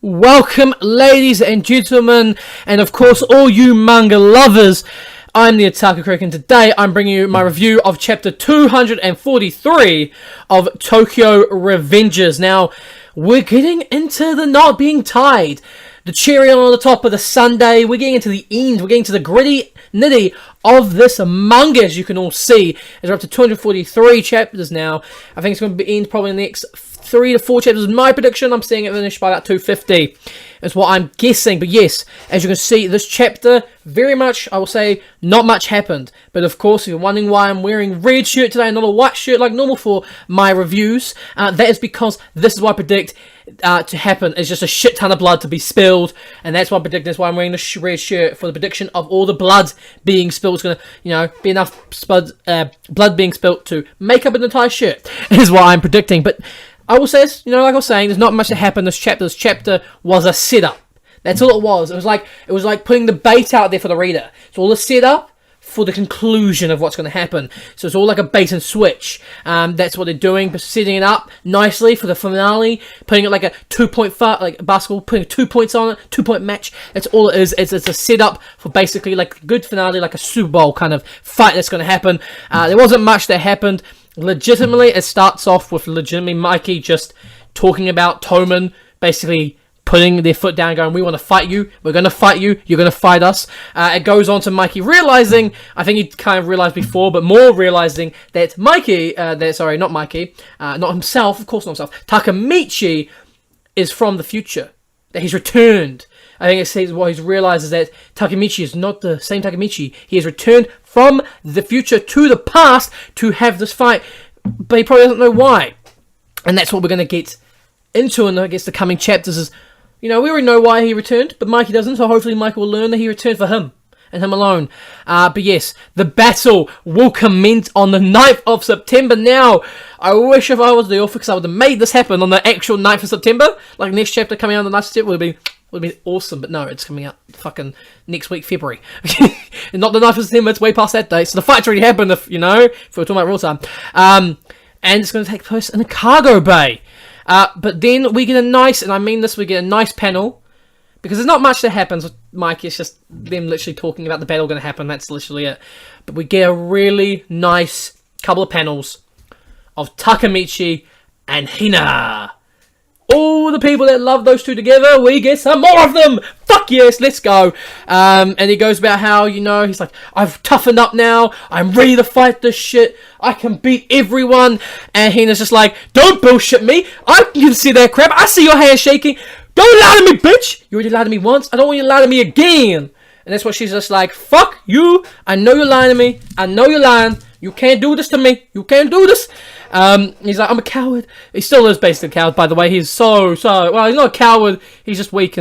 Welcome, ladies and gentlemen, and of course, all you manga lovers. I'm the Otaku Critic, and today I'm bringing you my review of chapter 243 of Tokyo Revengers. Now, we're getting into the knot being tied. The cherry on the top of the sundae. We're getting into the end. We're getting to the gritty nitty of this manga, as you can all see. We're up to 243 chapters now. I think it's going to end probably in the next 3 to 4 chapters. My prediction, I'm seeing it finished by about 250. Is what I'm guessing. But yes, as you can see, this chapter, very much, I will say, not much happened. But of course, if you're wondering why I'm wearing a red shirt today and not a white shirt like normal for my reviews, that is because this is what I predict to happen. It's just a shit ton of blood to be spilled, and that's why I predict. That's why I'm wearing the red shirt, for the prediction of all the blood being spilled. It's going to, be enough blood being spilled to make up an entire shirt, is what I'm predicting. But I will say this, like I was saying, there's not much to happen this chapter. This chapter was a setup. That's all it was. It was like putting the bait out there for the reader. It's all a setup for the conclusion of what's going to happen. So it's all like a bait and switch. That's what they're doing, but setting it up nicely for the finale, putting it like a 2-point like basketball, putting 2 points on it, 2-point match. That's all it is. It's a setup for basically like a good finale, like a Super Bowl kind of fight that's going to happen. There wasn't much that happened. Legitimately, it starts off with Mikey just talking about Toman, basically putting their foot down, going, we want to fight you, we're going to fight you, you're going to fight us. It goes on to Mikey realizing, I think he kind of realized before, but more realizing that not himself, of course not himself, Takemichi is from the future, that he's returned. I think it says what he's realized is that Takemichi is not the same Takemichi. He has returned from the future to the past to have this fight, but he probably doesn't know why. And that's what we're going to get into in, I guess, the coming chapters is, we already know why he returned, but Mikey doesn't, so hopefully Mikey will learn that he returned for him, and him alone. But yes, the battle will commence on the 9th of September. Now, I wish if I was the author, because I would have made this happen on the actual 9th of September, like next chapter coming out on the 9th of September would have been awesome, but no, it's coming out fucking next week, February. And not the 9th of September, it's way past that date, so the fight's already happened, if we're talking about real time. And it's going to take place in a cargo bay. But then we get a nice, and I mean this, we get a nice panel, because there's not much that happens with Mike, it's just them literally talking about the battle going to happen, that's literally it. But we get a really nice couple of panels of Takemichi and Hina. All the people that love those two together, we get some more of them! Fuck yes, let's go! And he goes about how, he's like, I've toughened up now, I'm ready to fight this shit, I can beat everyone. And Hina's just like, don't bullshit me, I can see that crap, I see your hand shaking, don't lie to me, bitch! You already lied to me once, I don't want you to lie to me again! And that's what she's just like, fuck you, I know you're lying to me, I know you're lying, you can't do this to me, you can't do this! He's like, I'm a coward. He still is basically a coward, by the way. He's so, well, he's not a coward. He's just weak,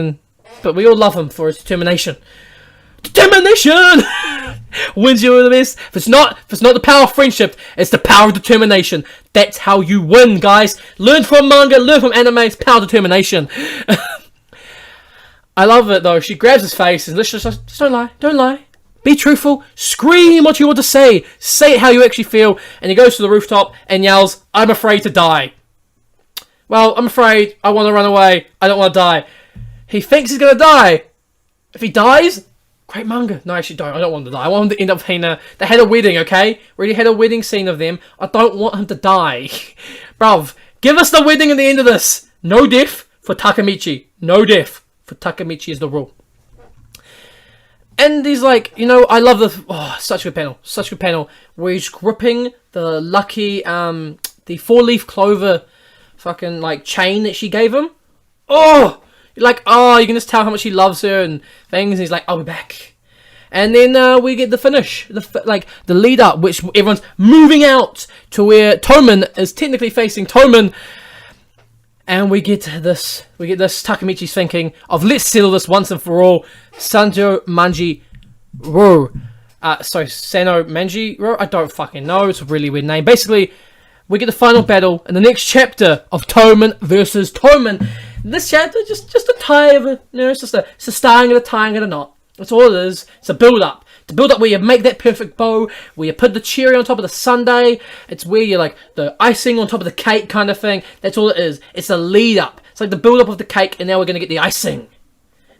but we all love him for his determination. Determination wins you the best. If it's not the power of friendship, it's the power of determination. That's how you win, guys. Learn from manga, learn from anime. It's power of determination. I love it though. She grabs his face and literally just don't lie. Be truthful, scream what you want to say it how you actually feel, and he goes to the rooftop and yells, I'm afraid to die. Well, I'm afraid, I want to run away, I don't want to die. He thinks he's going to die. If he dies, great manga. No, actually don't, I don't want him to die. I want him to end up Hina. They had a wedding, okay? We already had a wedding scene of them. I don't want him to die. Bruv, give us the wedding at the end of this. No death for Takemichi. No death for Takemichi is the rule. And he's like, I love such a good panel, where he's gripping the lucky, the 4-leaf clover fucking, chain that she gave him. Oh! You're like, you can just tell how much he loves her and things, and he's like, I'll be back. And then we get the finish, the lead up, which everyone's moving out to where Toman is technically facing Toman. And we get this Takemichi's thinking of, let's settle this once and for all. Sano Manji Ro. Sano Manji Ro? I don't fucking know. It's a really weird name. Basically, we get the final battle in the next chapter of Toman versus Toman. This chapter, just a tie of a, it's just a starting and a tying and a knot. That's all it is. It's a build-up. To build up where you make that perfect bow, where you put the cherry on top of the sundae. It's where you the icing on top of the cake kind of thing. That's all it is. It's a lead up. It's like the build-up of the cake, and now we're going to get the icing.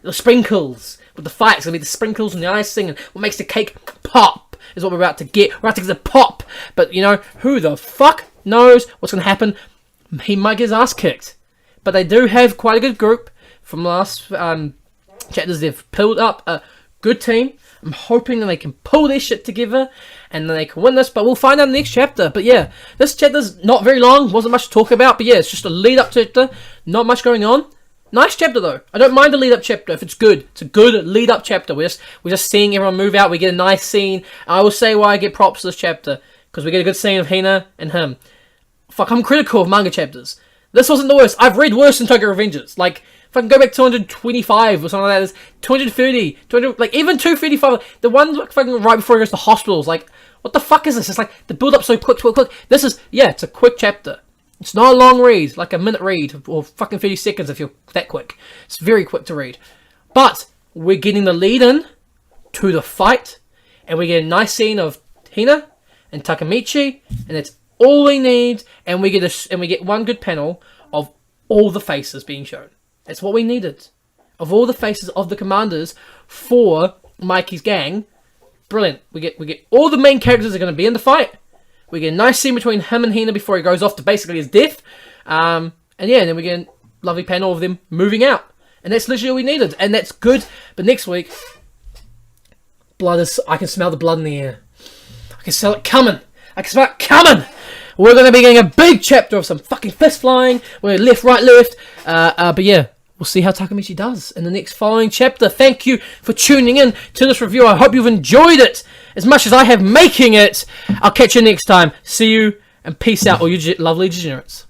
The sprinkles. With the fight, it's going to be the sprinkles and the icing, and what makes the cake pop is what we're about to get. We're about to get the pop. But, you know, who the fuck knows what's going to happen? He might get his ass kicked. But they do have quite a good group. From last chapters, they've pulled up a good team. I'm hoping that they can pull their shit together and then they can win this, but we'll find out in the next chapter. But yeah, this chapter's not very long, wasn't much to talk about, but yeah, it's just a lead-up chapter, not much going on. Nice chapter though. I don't mind the lead-up chapter if it's good. It's a good lead-up chapter. We're just seeing everyone move out. We get a nice scene. I will say why I get props to this chapter, because we get a good scene of Hina and him. Fuck, I'm critical of manga chapters. This wasn't the worst. I've read worse than Tokyo Revengers. Like, if I can go back 225 or something like that, there's 230, 200, like even 235. The one like fucking right before he goes to hospitals, like, what the fuck is this? It's like the build up so quick. This is, yeah, it's a quick chapter. It's not a long read, like a minute read or fucking 30 seconds if you're that quick. It's very quick to read. But we're getting the lead in to the fight, and we get a nice scene of Hina and Takemichi, and that's all we need. And we get one good panel of all the faces being shown. That's what we needed. Of all the faces of the commanders for Mikey's gang, brilliant. We get all the main characters are going to be in the fight. We get a nice scene between him and Hina before he goes off to basically his death. And yeah, and then we get a lovely panel of them moving out. And that's literally all we needed. And that's good. But next week, I can smell the blood in the air. I can smell it coming. I can smell it coming. We're going to be getting a big chapter of some fucking fist flying. We're left, right, left. But yeah, we'll see how Takemichi does in the next following chapter. Thank you for tuning in to this review. I hope you've enjoyed it as much as I have making it. I'll catch you next time. See you and peace out, all you lovely degenerates.